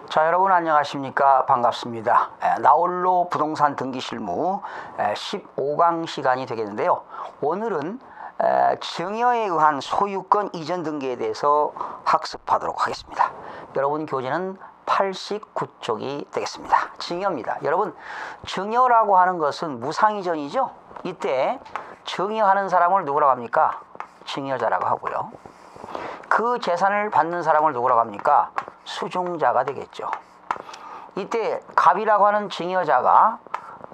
자, 여러분 안녕하십니까? 반갑습니다. 나홀로 부동산 등기 실무 15강 시간이 되겠는데요. 오늘은 증여에 의한 소유권 이전 등기에 대해서 학습하도록 하겠습니다. 여러분 교재는 89쪽이 되겠습니다. 증여입니다. 여러분, 증여라고 하는 것은 무상이전이죠. 이때 증여하는 사람을 누구라고 합니까? 증여자라고 하고요. 그 재산을 받는 사람을 누구라고 합니까? 수중자가 되겠죠. 이때 갑이라고 하는 증여자가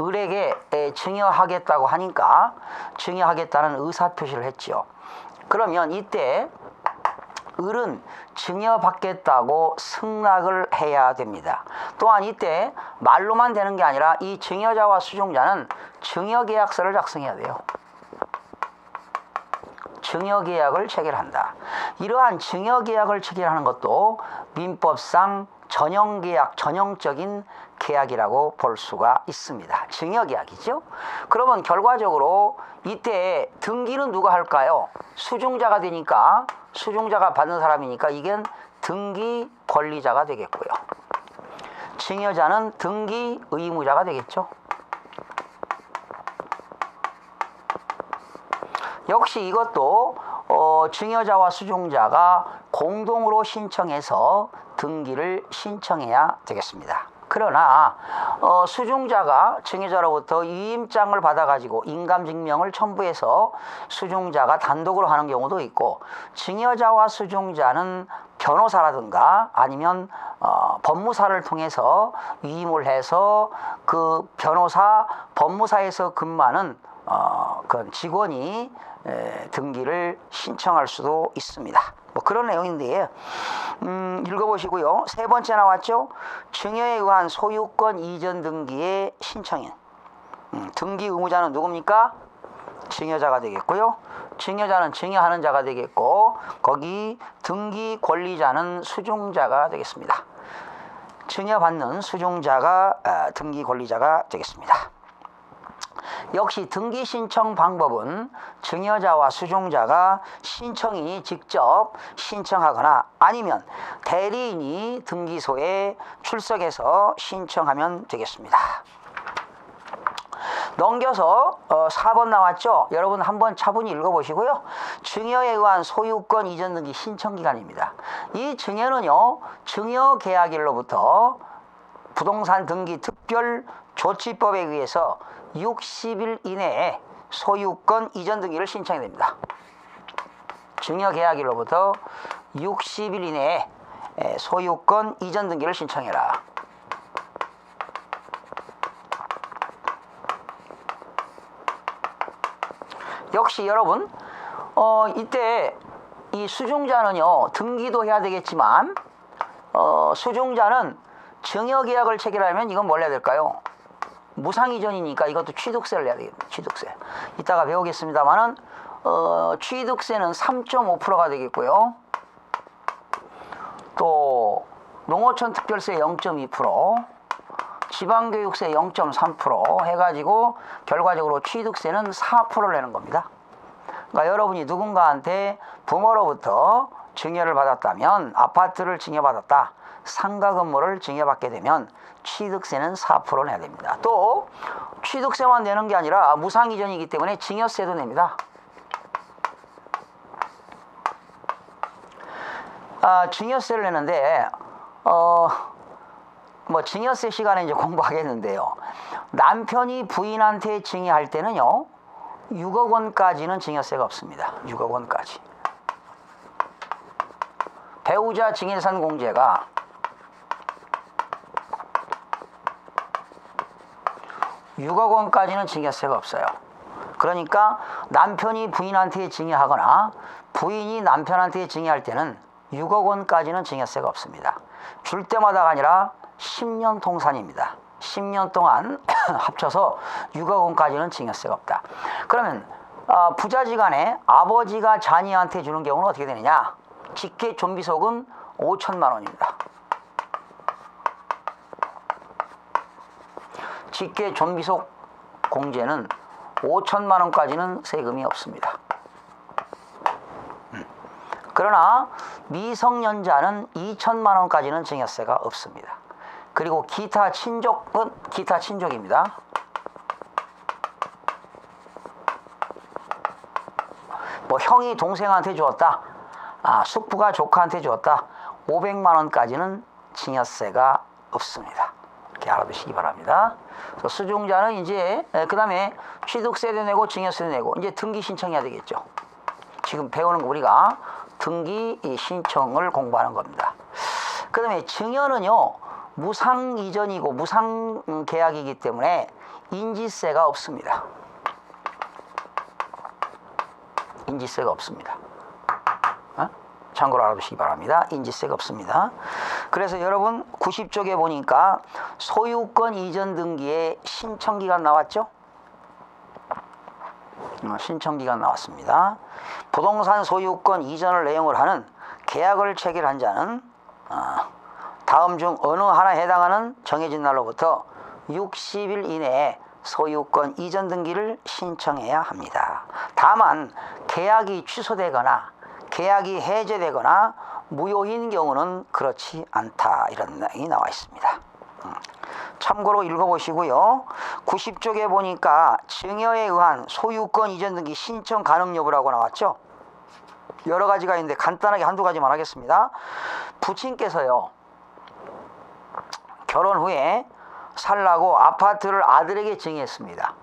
을에게 증여하겠다고 하니까 증여하겠다는 의사표시를 했죠. 그러면 이때 을은 증여받겠다고 승낙을 해야 됩니다. 또한 이때 말로만 되는 게 아니라 이 증여자와 수중자는 증여계약서를 작성해야 돼요. 증여계약을 체결한다. 이러한 증여계약을 체결하는 것도 민법상 전형계약, 전형적인 계약이라고 볼 수가 있습니다. 증여계약이죠. 그러면 결과적으로 이때 등기는 누가 할까요? 수중자가 되니까, 수중자가 받는 사람이니까 이건 등기 권리자가 되겠고요. 증여자는 등기 의무자가 되겠죠. 역시 이것도 증여자와 수중자가 공동으로 신청해서 등기를 신청해야 되겠습니다. 그러나 수중자가 증여자로부터 위임장을 받아가지고 인감증명을 첨부해서 수중자가 단독으로 하는 경우도 있고, 증여자와 수중자는 변호사라든가 아니면 법무사를 통해서 위임을 해서 그 변호사, 법무사에서 근무하는 그 직원이 등기를 신청할 수도 있습니다. 뭐 그런 내용인데 읽어보시고요. 세 번째 나왔죠. 증여에 의한 소유권 이전 등기의 신청인. 등기 의무자는 누굽니까? 증여자가 되겠고요. 증여자는 증여하는 자가 되겠고, 거기 등기 권리자는 수중자가 되겠습니다. 증여받는 수중자가 등기 권리자가 되겠습니다. 역시 등기 신청 방법은 증여자와 수중자가 신청인이 직접 신청하거나 아니면 대리인이 등기소에 출석해서 신청하면 되겠습니다. 넘겨서 4번 나왔죠. 여러분 한번 차분히 읽어보시고요. 증여에 의한 소유권 이전 등기 신청기간입니다. 이 증여는요, 증여계약일로부터 부동산 등기 특별 조치법에 의해서 60일 이내에 소유권 이전 등기를 신청해야 됩니다. 증여계약일로부터 60일 이내에 소유권 이전 등기를 신청해라. 역시 여러분 이때 이 수중자는요, 등기도 해야 되겠지만 수중자는 증여계약을 체결하면 이건 뭘 해야 될까요? 무상이전이니까 이것도 취득세를 내야 되겠습니다. 취득세. 이따가 배우겠습니다만은 취득세는 3.5%가 되겠고요. 또 농어촌 특별세 0.2%, 지방교육세 0.3% 해가지고 결과적으로 취득세는 4%를 내는 겁니다. 그러니까 여러분이 누군가한테 부모로부터 증여를 받았다면, 아파트를 증여받았다, 상가 건물을 증여받게 되면 취득세는 4% 내야 됩니다. 또 취득세만 내는 게 아니라 무상이전이기 때문에 증여세도 냅니다. 증여세를 내는데 뭐 증여세 시간에 이제 공부하겠는데요. 남편이 부인한테 증여할 때는요, 6억 원까지는 증여세가 없습니다. 6억 원까지. 배우자 증여산 공제가 6억 원까지는 증여세가 없어요. 그러니까 남편이 부인한테 증여하거나 부인이 남편한테 증여할 때는 6억 원까지는 증여세가 없습니다. 줄 때마다가 아니라 10년 통산입니다. 10년 동안 합쳐서 6억 원까지는 증여세가 없다. 그러면 부자지간에 아버지가 자녀한테 주는 경우는 어떻게 되느냐? 직계 존비속은 5천만 원입니다. 직계 존비속 공제는 5천만 원까지는 세금이 없습니다. 그러나 미성년자는 2천만 원까지는 증여세가 없습니다. 그리고 기타 친족은 기타 친족입니다. 뭐 형이 동생한테 주었다, 숙부가 조카한테 주었다, 500만 원까지는 증여세가 없습니다. 이렇게 알아두시기 바랍니다. 그래서 수중자는 이제 그 다음에 취득세도 내고 증여세도 내고 이제 등기 신청해야 되겠죠. 지금 배우는 거 우리가 등기 신청을 공부하는 겁니다. 그 다음에 증여는요, 무상 이전이고 무상 계약이기 때문에 인지세가 없습니다. 인지세가 없습니다. 참고로 알아두시기 바랍니다. 인지세가 없습니다. 그래서 여러분 90쪽에 보니까 소유권 이전 등기에 신청기간 나왔죠? 신청기간 나왔습니다. 부동산 소유권 이전을 내용을 하는 계약을 체결한 자는 다음 중 어느 하나에 해당하는 정해진 날로부터 60일 이내에 소유권 이전 등기를 신청해야 합니다. 다만 계약이 취소되거나 계약이 해제되거나 무효인 경우는 그렇지 않다, 이런 내용이 나와 있습니다. 참고로 읽어보시고요. 90쪽에 보니까 증여에 의한 소유권 이전 등기 신청 가능 여부라고 나왔죠. 여러 가지가 있는데 간단하게 한두 가지만 하겠습니다. 부친께서요, 결혼 후에 살라고 아파트를 아들에게 증여했습니다.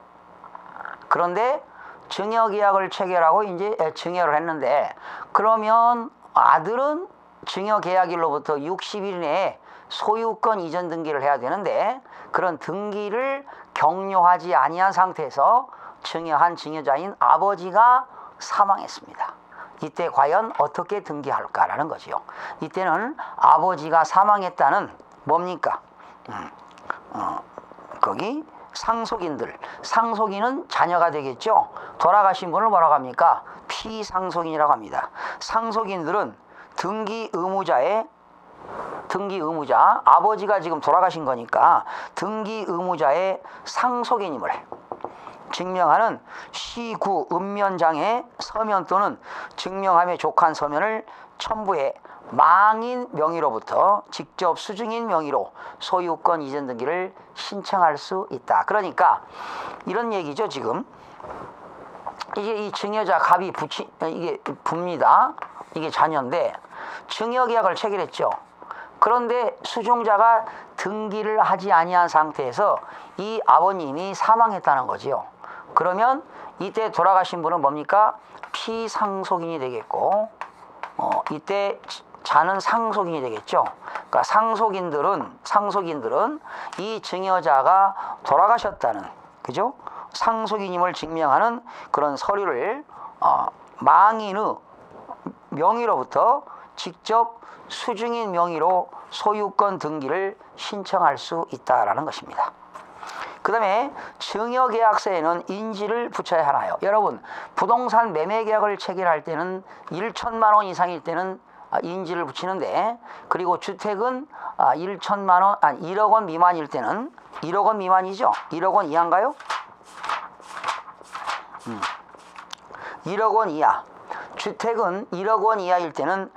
그런데 증여 계약을 체결하고 이제 증여를 했는데, 그러면 아들은 증여 계약일로부터 60일 내에 소유권 이전 등기를 해야 되는데, 그런 등기를 격려하지 아니한 상태에서 증여한 증여자인 아버지가 사망했습니다. 이때 과연 어떻게 등기할까라는 거지요. 이때는 아버지가 사망했다는 뭡니까? 거기 상속인은 자녀가 되겠죠. 돌아가신 분을 뭐라고 합니까? 피상속인이라고 합니다. 상속인들은 등기 의무자, 아버지가 지금 돌아가신 거니까 등기 의무자의 상속인임을 증명하는 시구 읍면장의 서면 또는 증명함에 족한 서면을 첨부해 망인 명의로부터 직접 수증인 명의로 소유권 이전 등기를 신청할 수 있다. 그러니까 이런 얘기죠. 지금 이게 이 증여자 갑이 이게 부입니다. 이게 자녀인데 증여 계약을 체결했죠. 그런데 수중자가 등기를 하지 아니한 상태에서 이 아버님이 사망했다는 거지요. 그러면 이때 돌아가신 분은 뭡니까? 피상속인이 되겠고, 이때 자는 상속인이 되겠죠. 그러니까 상속인들은 이 증여자가 돌아가셨다는, 그죠? 상속인임을 증명하는 그런 서류를 망인의 명의로부터 직접 수증인 명의로 소유권 등기를 신청할 수 있다라는 것입니다. 그 다음에 증여계약서에는 인지를 붙여야 하나요? 여러분, 부동산 매매계약을 체결할 때는 1천만 원 이상일 때는 인지를 붙이는데, 그리고 주택은 1억 원 미만일 때는 1억 원 미만이죠? 1억 원 이하인가요? 1억 원 이하. 주택은 1억 원 이하일 때는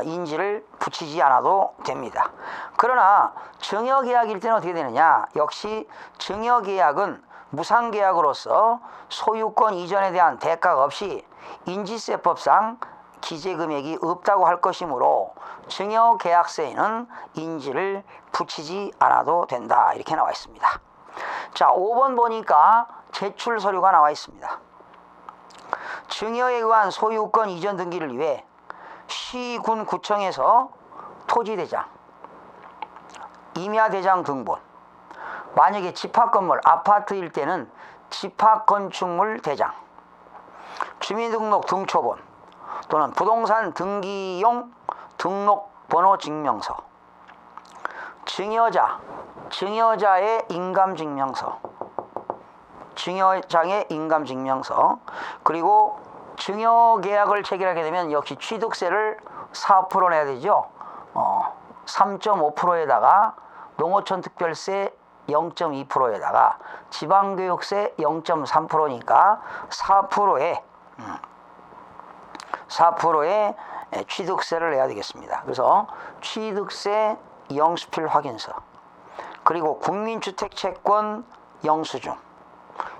인지를 붙이지 않아도 됩니다. 그러나 증여계약일 때는 어떻게 되느냐? 역시 증여계약은 무상계약으로서 소유권 이전에 대한 대가가 없이 인지세법상 기재금액이 없다고 할 것이므로 증여계약서에는 인지를 붙이지 않아도 된다, 이렇게 나와 있습니다. 자, 5번 보니까 제출 서류가 나와 있습니다. 증여에 의한 소유권 이전 등기를 위해 시군 구청에서 토지대장, 임야대장 등본, 만약에 집합건물 아파트일 때는 집합건축물 대장, 주민등록 등초본 또는 부동산 등기용 등록번호 증명서, 증여자의 인감증명서, 증여장의 인감증명서, 그리고 증여계약을 체결하게 되면 역시 취득세를 4% 내야 되죠. 3.5%에다가 농어촌 특별세 0.2%에다가 지방교육세 0.3%니까 4%에 취득세를 내야 되겠습니다. 그래서 취득세 영수필 확인서, 그리고 국민주택채권 영수증,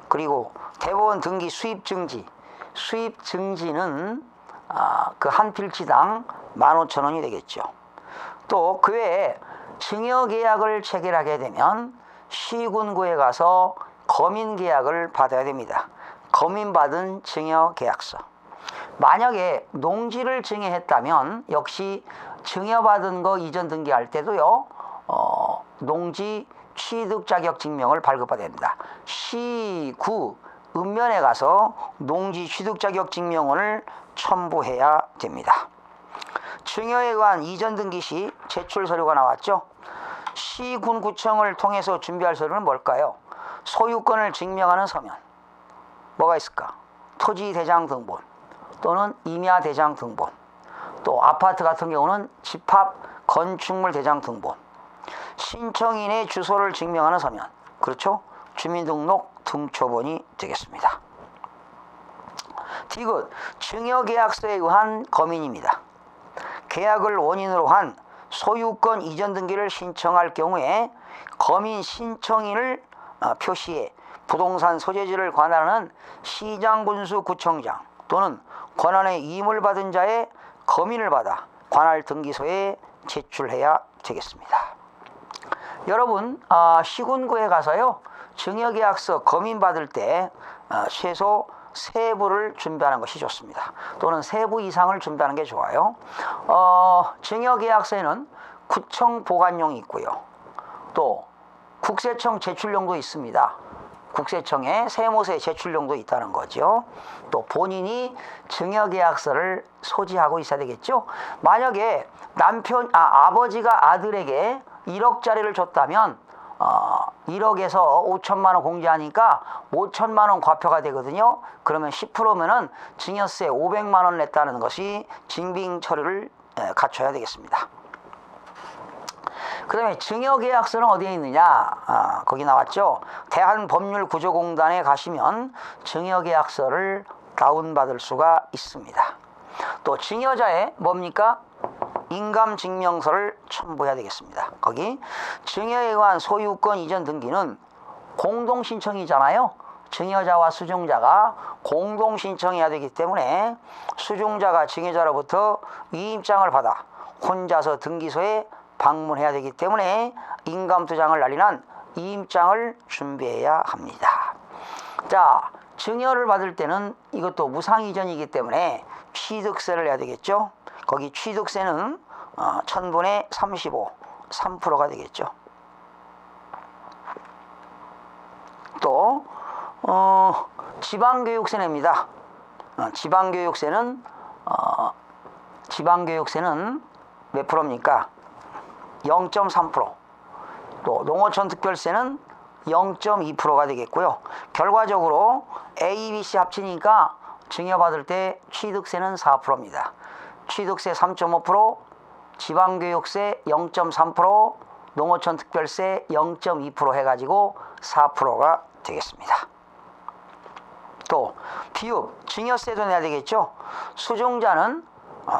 그리고 대법원 등기 수입증지, 수입증지는 그 한 필지당 15,000원이 되겠죠. 또 그 외에 증여계약을 체결하게 되면 시군구에 가서 검인계약을 받아야 됩니다. 검인받은 증여계약서. 만약에 농지를 증여했다면 역시 증여받은 거 이전 등기할 때도요, 농지 취득 자격 증명을 발급받아야 됩니다. 시구 읍면에 가서 농지 취득 자격 증명원을 첨부해야 됩니다. 증여에 의한 이전 등기 시 제출 서류가 나왔죠. 시군구청을 통해서 준비할 서류는 뭘까요? 소유권을 증명하는 서면. 뭐가 있을까? 토지 대장 등본 또는 임야 대장 등본, 또 아파트 같은 경우는 집합 건축물 대장 등본, 신청인의 주소를 증명하는 서면, 그렇죠? 주민등록 등초본이 되겠습니다. 디귿, 증여계약서에 의한 검인입니다. 계약을 원인으로 한 소유권 이전 등기를 신청할 경우에 검인 신청인을 표시해 부동산 소재지를 관할하는 시장군수구청장 또는 권한의 이임을 받은 자의 검인을 받아 관할 등기소에 제출해야 되겠습니다. 여러분, 시군구에 가서요, 증여계약서 검인받을 때 최소 3부를 준비하는 것이 좋습니다. 또는 3부 이상을 준비하는 게 좋아요. 증여계약서에는 구청 보관용이 있고요. 또 국세청 제출용도 있습니다. 국세청에 세무서에 제출용도 있다는 거죠. 또 본인이 증여계약서를 소지하고 있어야 되겠죠. 만약에 아버지가 아들에게 1억짜리를 줬다면 1억에서 5천만 원 공제하니까 5천만 원 과표가 되거든요. 그러면 10%면은 증여세 500만 원 냈다는 것이 징빙 처리를 갖춰야 되겠습니다. 그 다음에 증여계약서는 어디에 있느냐? 거기 나왔죠. 대한법률구조공단에 가시면 증여계약서를 다운받을 수가 있습니다. 또 증여자의 뭡니까? 인감증명서를 첨부해야 되겠습니다. 거기 증여에 의한 소유권 이전 등기는 공동신청이잖아요. 증여자와 수증자가 공동신청해야 되기 때문에 수증자가 증여자로부터 이임장을 받아 혼자서 등기소에 방문해야 되기 때문에 인감투장을 날리는 이임장을 준비해야 합니다. 자, 증여를 받을 때는 이것도 무상이전이기 때문에 취득세를 내야 되겠죠. 거기 취득세는 1000분의 35, 3%가 되겠죠. 또 지방교육세 냅니다. 지방교육세는 몇 프로입니까? 0.3%. 또 농어촌 특별세는 0.2%가 되겠고요. 결과적으로 A, B, C 합치니까 증여받을 때 취득세는 4%입니다. 취득세 3.5%, 지방교육세 0.3%, 농어촌 특별세 0.2% 해가지고 4%가 되겠습니다. 또 비읍, 증여세도 내야 되겠죠. 수증자는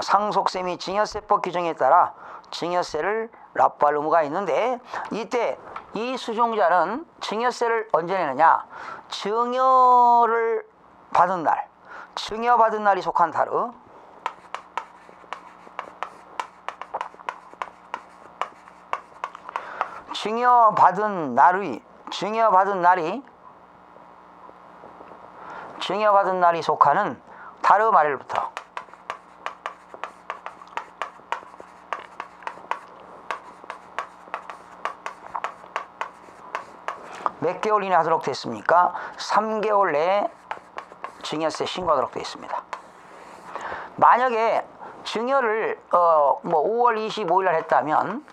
상속세 및 증여세법 규정에 따라 증여세를 납부할 의무가 있는데, 이때 이 수증자는 증여세를 언제 내느냐? 증여를 받은 날, 증여받은 날이 속한 달의 증여받은 날이 속하는 달의 말일부터 몇 개월 이내 하도록 됐습니까? 3개월 내에 증여세 신고하도록 되어 있습니다. 만약에 증여를 5월 25일 날 했다면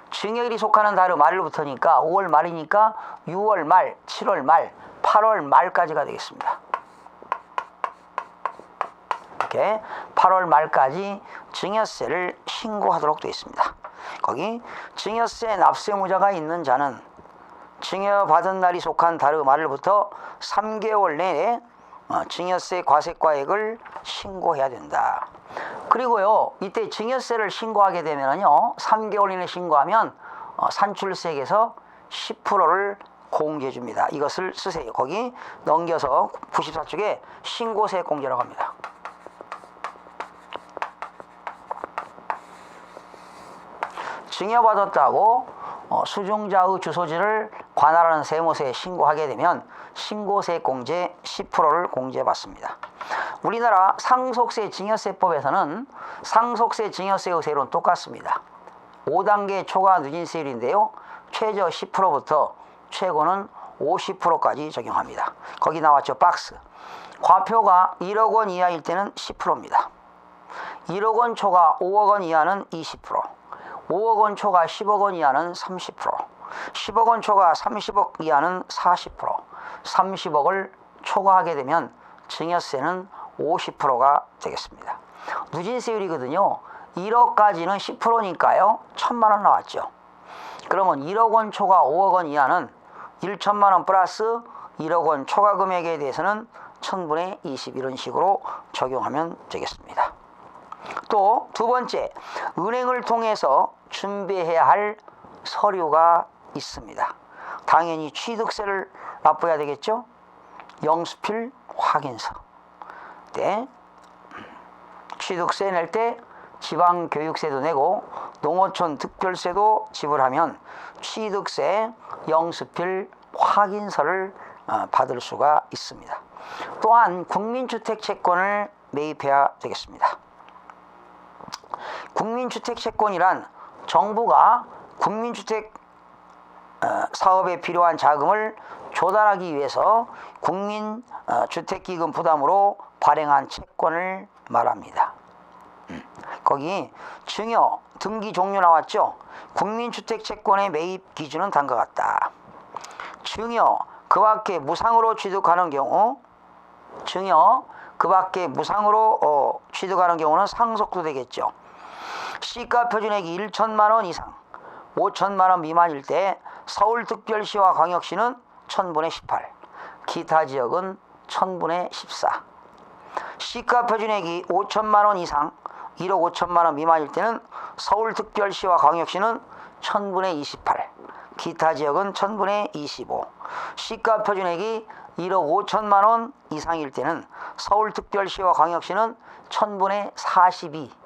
증여일이 속하는 달의 말일부터니까 5월 말이니까 6월 말, 7월 말, 8월 말까지가 되겠습니다. 이렇게 8월 말까지 증여세를 신고하도록 되어 있습니다. 거기 증여세 납세무자가 있는 자는 증여받은 날이 속한 달의 말일부터 3개월 내에 증여세 과세과액을 신고해야 된다. 그리고요, 이때 증여세를 신고하게 되면요, 3개월 이내 신고하면 산출세액에서 10%를 공제해 줍니다. 이것을 쓰세요. 거기 넘겨서 94쪽에 신고세액 공제라고 합니다. 증여받았다고 수증자의 주소지를 관할하는 세무서에 신고하게 되면 신고세액 공제 10%를 공제받습니다. 우리나라 상속세 증여세법에서는 상속세 증여세의 세율은 똑같습니다. 5단계 초과 누진세율인데요, 최저 10%부터 최고는 50%까지 적용합니다. 거기 나왔죠, 박스. 과표가 1억 원 이하일 때는 10%입니다. 1억 원 초과 5억 원 이하는 20%, 5억 원 초과 10억 원 이하는 30%, 10억 원 초과 30억 이하는 40%, 30억을 초과하게 되면 증여세는 50%가 되겠습니다. 누진세율이거든요. 1억까지는 10%니까요. 1,000만 원 나왔죠. 그러면 1억 원 초과 5억 원 이하는 1,000만 원 플러스 1억 원 초과 금액에 대해서는 1000분의 20 이런 식으로 적용하면 되겠습니다. 또 두 번째, 은행을 통해서 준비해야 할 서류가 있습니다. 당연히 취득세를 납부해야 되겠죠. 영수필 확인서. 네. 취득세 낼 때 지방교육세도 내고 농어촌 특별세도 지불하면 취득세 영수필 확인서를 받을 수가 있습니다. 또한 국민주택채권을 매입해야 되겠습니다. 국민주택채권이란 정부가 국민주택 사업에 필요한 자금을 조달하기 위해서 국민주택기금 부담으로 발행한 채권을 말합니다. 거기 증여, 등기 종류 나왔죠? 국민주택채권의 매입 기준은 다음과 같다. 증여, 그 밖에 무상으로 취득하는 경우, 증여, 그 밖에 무상으로 취득하는 경우는 상속도 되겠죠. 시가 표준액이 1천만 원 이상, 5천만 원 미만일 때 서울특별시와 광역시는 1000분의 18, 기타 지역은 1000분의 14. 시가 표준액이 5천만 원 이상, 1억 5천만 원 미만일 때는 서울특별시와 광역시는 1000분의 28, 기타 지역은 1000분의 25. 시가 표준액이 1억 5천만 원 이상일 때는 서울특별시와 광역시는 1000분의 42,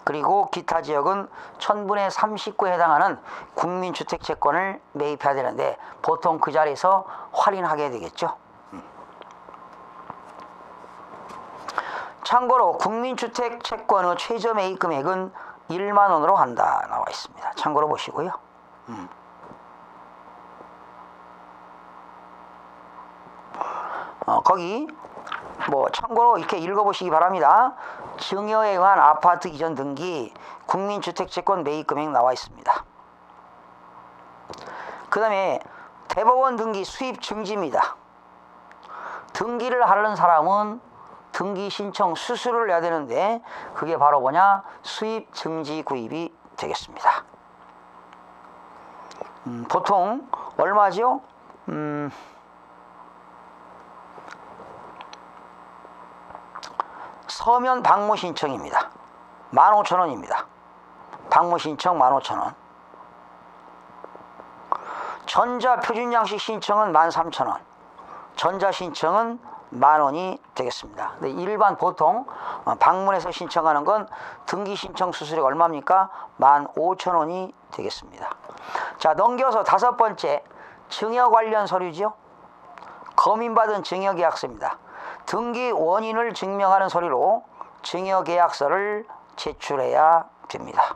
그리고 기타 지역은 1000분의 39에 해당하는 국민주택채권을 매입해야 되는데 보통 그 자리에서 할인하게 되겠죠. 참고로 국민주택채권의 최저 매입 금액은 1만 원으로 한다 나와 있습니다. 참고로 보시고요. 거기 참고로 이렇게 읽어보시기 바랍니다. 증여에 의한 아파트 이전 등기, 국민주택채권 매입 금액 나와 있습니다. 그 다음에 대법원 등기 수입 증지입니다. 등기를 하려는 사람은 등기 신청 수수료를 내야 되는데 그게 바로 뭐냐? 수입 증지 구입이 되겠습니다. 보통 얼마죠? 서면 방문 신청입니다. 15,000원입니다. 방문 신청 15,000원. 전자 표준 양식 신청은 13,000원. 전자 신청은 10,000원이 되겠습니다. 근데 일반 보통 방문해서 신청하는 건 등기 신청 수수료가 얼마입니까? 15,000원이 되겠습니다. 자, 넘겨서 다섯 번째, 증여 관련 서류지요. 검인받은 증여계약서입니다. 등기 원인을 증명하는 서류로 증여계약서를 제출해야 됩니다.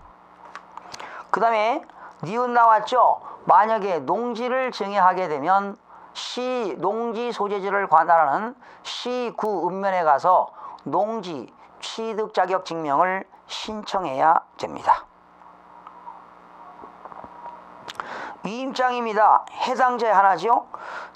그 다음에 니은 나왔죠? 만약에 농지를 증여하게 되면 시 농지 소재지를 관할하는 시구 읍면에 가서 농지 취득 자격 증명을 신청해야 됩니다. 위임장입니다. 해당자에 하나죠.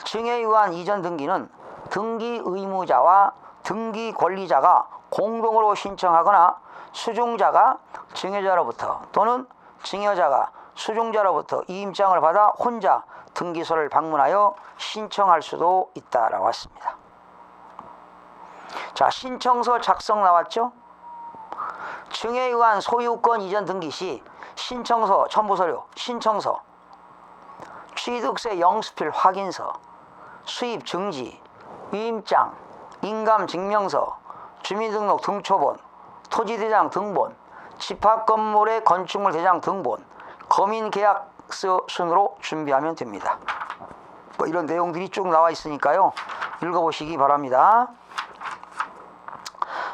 증여에 의한 이전 등기는 등기 의무자와 등기 권리자가 공동으로 신청하거나 수중자가 증여자로부터 또는 증여자가 수중자로부터 이임장을 받아 혼자 등기소를 방문하여 신청할 수도 있다라고 했습니다. 자, 신청서 작성 나왔죠? 증여에 의한 소유권 이전 등기 시 신청서, 첨부서류, 신청서, 취득세 영수필 확인서, 수입 증지, 위임장, 인감증명서, 주민등록 등초본, 토지대장 등본, 집합건물의 건축물 대장 등본, 거민계약서 순으로 준비하면 됩니다. 뭐 이런 내용들이 쭉 나와 있으니까요. 읽어보시기 바랍니다.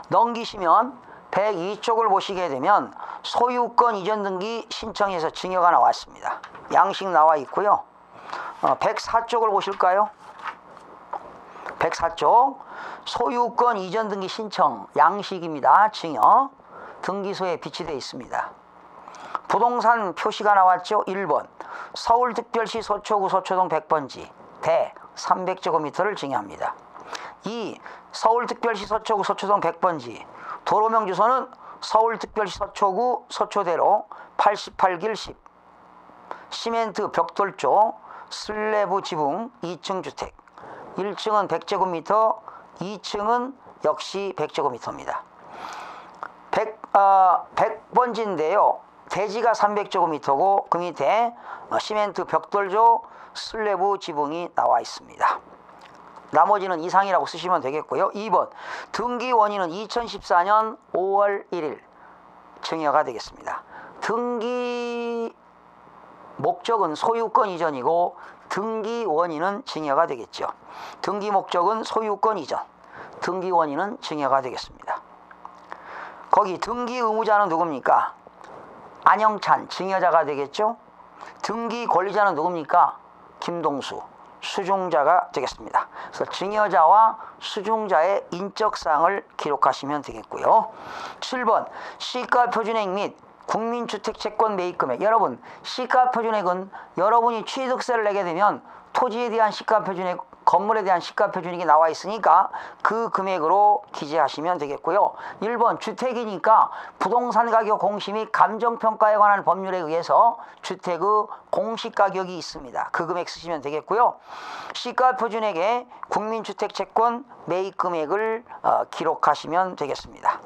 넘기시면 102쪽을 보시게 되면 소유권 이전 등기 신청에서 증여가 나왔습니다. 양식 나와 있고요. 104쪽을 보실까요? 104쪽 소유권 이전 등기 신청 양식입니다. 증여 등기소에 비치되어 있습니다. 부동산 표시가 나왔죠. 1번 서울특별시 서초구 서초동 100번지 대 300제곱미터를 증여합니다. 2. 서울특별시 서초구 서초동 100번지 도로명 주소는 서울특별시 서초구 서초대로 88길 10 시멘트 벽돌조 슬래브 지붕 2층 주택 1층은 100제곱미터 2층은 역시 100제곱미터입니다. 100번지인데요. 대지가 300제곱미터고 그 밑에 시멘트 벽돌조 슬래브 지붕이 나와 있습니다. 나머지는 이상이라고 쓰시면 되겠고요. 2번 등기 원인은 2014년 5월 1일 증여가 되겠습니다. 등기 목적은 소유권 이전이고 등기 원인은 증여가 되겠죠. 등기 목적은 소유권 이전, 등기 원인은 증여가 되겠습니다. 거기 등기 의무자는 누굽니까? 안영찬 증여자가 되겠죠. 등기 권리자는 누굽니까? 김동수 수중자가 되겠습니다. 그래서 증여자와 수중자의 인적사항을 기록하시면 되겠고요. 7번 시가표준액 및 국민주택채권 매입금액. 여러분 시가표준액은 여러분이 취득세를 내게 되면 토지에 대한 시가표준액, 건물에 대한 시가표준액이 나와 있으니까 그 금액으로 기재하시면 되겠고요. 1번 주택이니까 부동산 가격 공시 및 감정평가에 관한 법률에 의해서 주택의 공시가격이 있습니다. 그 금액 쓰시면 되겠고요. 시가표준액에 국민주택채권 매입금액을 기록하시면 되겠습니다.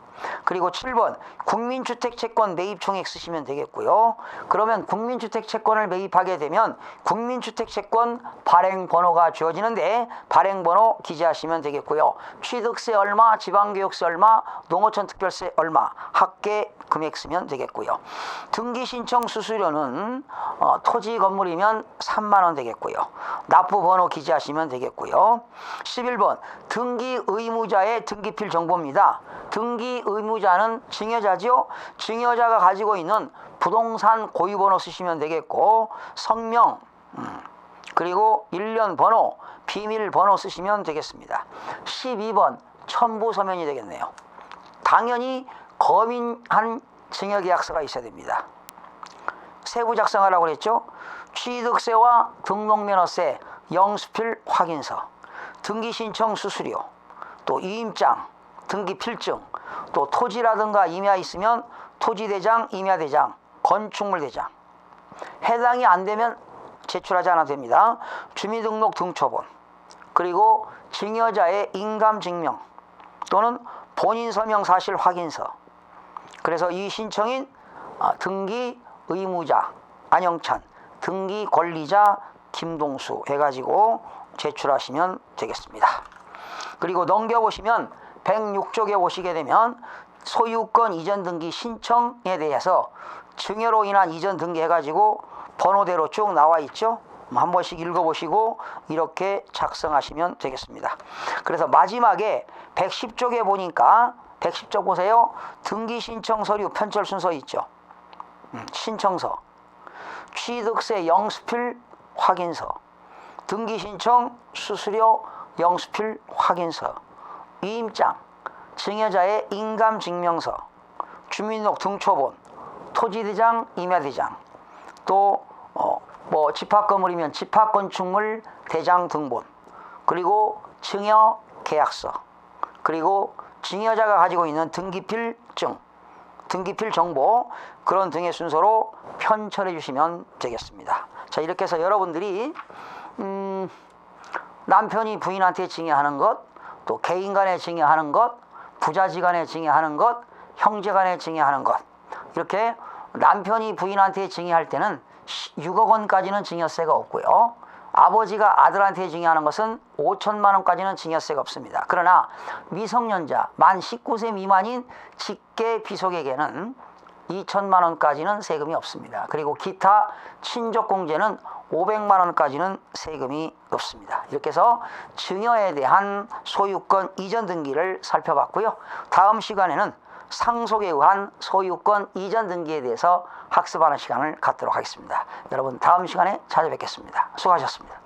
그리고 7번 국민주택채권 매입총액 쓰시면 되겠고요. 그러면 국민주택채권을 매입하게 되면 국민주택채권 발행번호가 주어지는데 발행번호 기재하시면 되겠고요. 취득세 얼마, 지방교육세 얼마, 농어촌 특별세 얼마, 합계 금액 쓰면 되겠고요. 등기신청 수수료는 토지 건물이면 3만원 되겠고요. 납부번호 기재하시면 되겠고요. 11번 등기 의무자의 등기필 정보입니다. 등기 의무자는 증여자죠. 증여자가 가지고 있는 부동산 고유번호 쓰시면 되겠고 성명 그리고 일련 번호, 비밀번호 쓰시면 되겠습니다. 12번 첨부서면이 되겠네요. 당연히 검인한 증여계약서가 있어야 됩니다. 세부 작성하라고 그랬죠. 취득세와 등록면허세, 영수필 확인서, 등기신청 수수료, 또 이임장, 등기필증, 또 토지라든가 임야 있으면 토지대장, 임야대장, 건축물대장. 해당이 안 되면 제출하지 않아도 됩니다. 주민등록 등초본, 그리고 증여자의 인감증명 또는 본인 서명 사실 확인서. 그래서 이 신청인 등기 의무자 안영찬, 등기 권리자 김동수 해가지고 제출하시면 되겠습니다. 그리고 넘겨보시면 106쪽에 보시게 되면 소유권 이전 등기 신청에 대해서 증여로 인한 이전 등기 해가지고 번호대로 쭉 나와 있죠. 한 번씩 읽어보시고 이렇게 작성하시면 되겠습니다. 그래서 마지막에 110쪽에 보니까 110쪽 보세요. 등기 신청 서류 편철 순서 있죠. 신청서, 취득세 영수필 확인서, 등기 신청 수수료 영수필 확인서, 위임장, 증여자의 인감증명서, 주민등록 등초본, 토지대장, 임야대장, 또 집합건물이면 집합건축물 대장 등본, 그리고 증여계약서, 그리고 증여자가 가지고 있는 등기필증, 등기필 정보, 그런 등의 순서로 편철해 주시면 되겠습니다. 자, 이렇게 해서 여러분들이 남편이 부인한테 증여하는 것, 또 개인 간에 증여하는 것, 부자지간에 증여하는 것, 형제간에 증여하는 것, 이렇게 남편이 부인한테 증여할 때는 6억 원까지는 증여세가 없고요. 아버지가 아들한테 증여하는 것은 5천만 원까지는 증여세가 없습니다. 그러나 미성년자 만 19세 미만인 직계 비속에게는 2천만 원까지는 세금이 없습니다. 그리고 기타 친족 공제는 500만 원까지는 세금이 없습니다. 이렇게 해서 증여에 대한 소유권 이전 등기를 살펴봤고요. 다음 시간에는 상속에 의한 소유권 이전 등기에 대해서 학습하는 시간을 갖도록 하겠습니다. 여러분 다음 시간에 찾아뵙겠습니다. 수고하셨습니다.